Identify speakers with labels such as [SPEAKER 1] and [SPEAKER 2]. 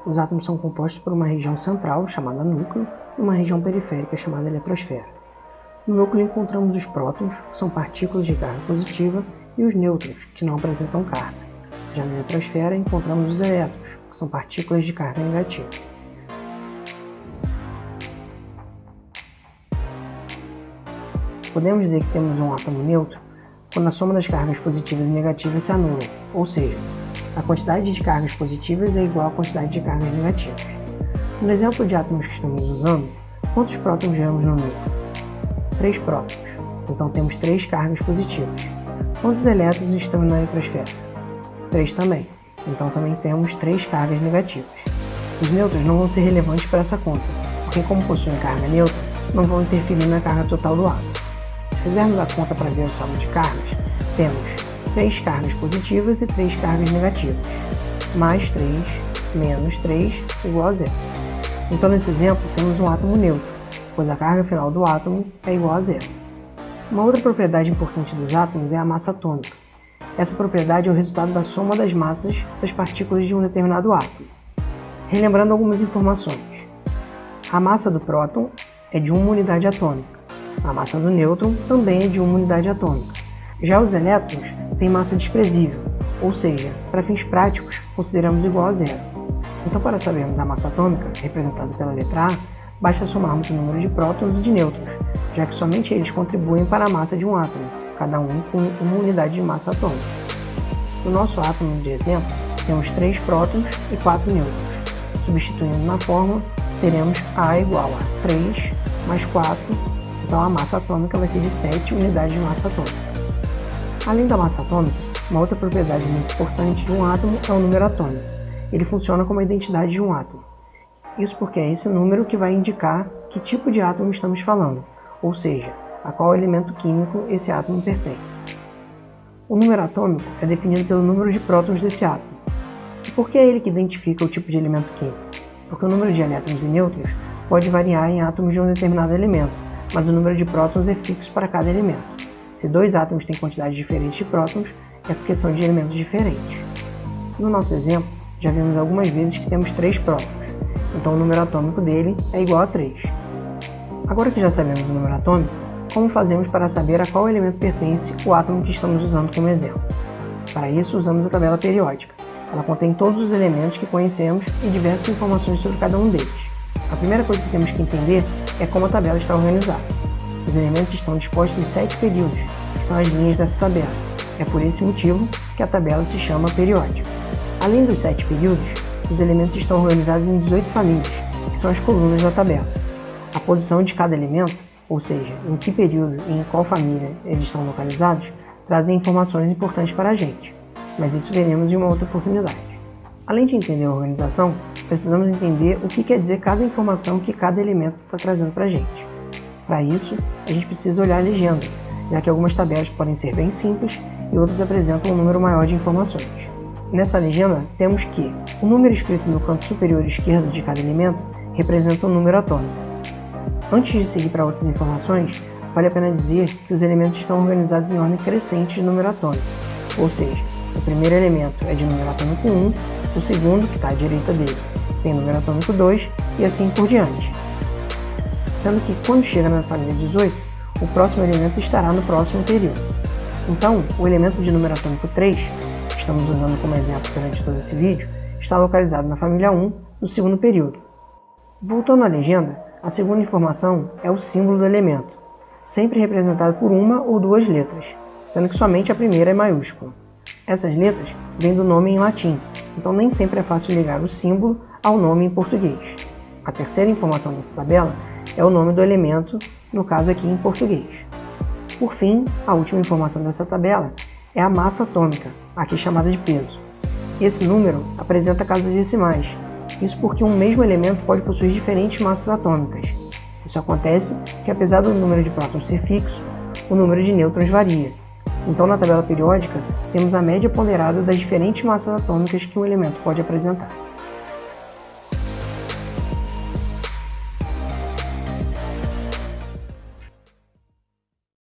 [SPEAKER 1] os átomos são compostos por uma região central, chamada núcleo, e uma região periférica, chamada eletrosfera. No núcleo encontramos os prótons, que são partículas de carga positiva, e os nêutrons, que não apresentam carga. Já na eletrosfera encontramos os elétrons, que são partículas de carga negativa. Podemos dizer que temos um átomo neutro quando a soma das cargas positivas e negativas se anula, ou seja, a quantidade de cargas positivas é igual à quantidade de cargas negativas. No exemplo de átomos que estamos usando, quantos prótons vemos no núcleo? 3 prótons, então temos 3 cargas positivas. Quantos elétrons estão na eletrosfera? 3 também, então também temos 3 cargas negativas. Os nêutrons não vão ser relevantes para essa conta, porque como possuem carga neutra, não vão interferir na carga total do átomo. Se fizermos a conta para ver o saldo de cargas, temos 3 cargas positivas e 3 cargas negativas. Mais 3 menos 3 igual a 0. Então nesse exemplo temos um átomo neutro, pois a carga final do átomo é igual a 0. Uma outra propriedade importante dos átomos é a massa atômica. Essa propriedade é o resultado da soma das massas das partículas de um determinado átomo. Relembrando algumas informações. A massa do próton é de 1 unidade atômica. A massa do nêutron também é de 1 unidade atômica. Já os elétrons têm massa desprezível, ou seja, para fins práticos, consideramos igual a 0. Então, para sabermos a massa atômica, representada pela letra A, basta somarmos o número de prótons e de nêutrons, já que somente eles contribuem para a massa de um átomo, cada um com 1 unidade de massa atômica. No nosso átomo de exemplo, temos 3 prótons e 4 nêutrons. Substituindo na fórmula, teremos A igual a 3 mais 4, então a massa atômica vai ser de 7 unidades de massa atômica. Além da massa atômica, uma outra propriedade muito importante de um átomo é o número atômico. Ele funciona como a identidade de um átomo. Isso porque é esse número que vai indicar que tipo de átomo estamos falando, ou seja, a qual elemento químico esse átomo pertence. O número atômico é definido pelo número de prótons desse átomo. E por que é ele que identifica o tipo de elemento químico? Porque o número de elétrons e nêutrons pode variar em átomos de um determinado elemento, mas o número de prótons é fixo para cada elemento. Se 2 átomos têm quantidades diferentes de prótons, é porque são de elementos diferentes. No nosso exemplo, já vimos algumas vezes que temos 3 prótons, então o número atômico dele é igual a 3. Agora que já sabemos o número atômico, como fazemos para saber a qual elemento pertence o átomo que estamos usando como exemplo? Para isso, usamos a tabela periódica. Ela contém todos os elementos que conhecemos e diversas informações sobre cada um deles. A primeira coisa que temos que entender é como a tabela está organizada. Os elementos estão dispostos em 7 períodos, que são as linhas dessa tabela. É por esse motivo que a tabela se chama periódica. Além dos 7 períodos, os elementos estão organizados em 18 famílias, que são as colunas da tabela. A posição de cada elemento, ou seja, em que período e em qual família eles estão localizados, trazem informações importantes para a gente, mas isso veremos em uma outra oportunidade. Além de entender a organização, precisamos entender o que quer dizer cada informação que cada elemento está trazendo para a gente. Para isso, a gente precisa olhar a legenda, já que algumas tabelas podem ser bem simples e outras apresentam um número maior de informações. Nessa legenda, temos que o número escrito no canto superior esquerdo de cada elemento representa um número atômico. Antes de seguir para outras informações, vale a pena dizer que os elementos estão organizados em ordem crescente de número atômico, ou seja, o primeiro elemento é de número atômico 1, o segundo, que está à direita dele, tem número atômico 2 e assim por diante. Sendo que quando chega na família 18, o próximo elemento estará no próximo período. Então, o elemento de número atômico 3, que estamos usando como exemplo durante todo esse vídeo, está localizado na família 1, no segundo período. Voltando à legenda, a segunda informação é o símbolo do elemento, sempre representado por uma ou 2 letras, sendo que somente a primeira é maiúscula. Essas letras vêm do nome em latim, então nem sempre é fácil ligar o símbolo ao nome em português. A terceira informação dessa tabela é o nome do elemento, no caso aqui em português. Por fim, a última informação dessa tabela é a massa atômica, aqui chamada de peso. Esse número apresenta casas decimais, isso porque um mesmo elemento pode possuir diferentes massas atômicas. Isso acontece porque, apesar do número de prótons ser fixo, o número de nêutrons varia. Então, na tabela periódica, temos a média ponderada das diferentes massas atômicas que um elemento pode apresentar.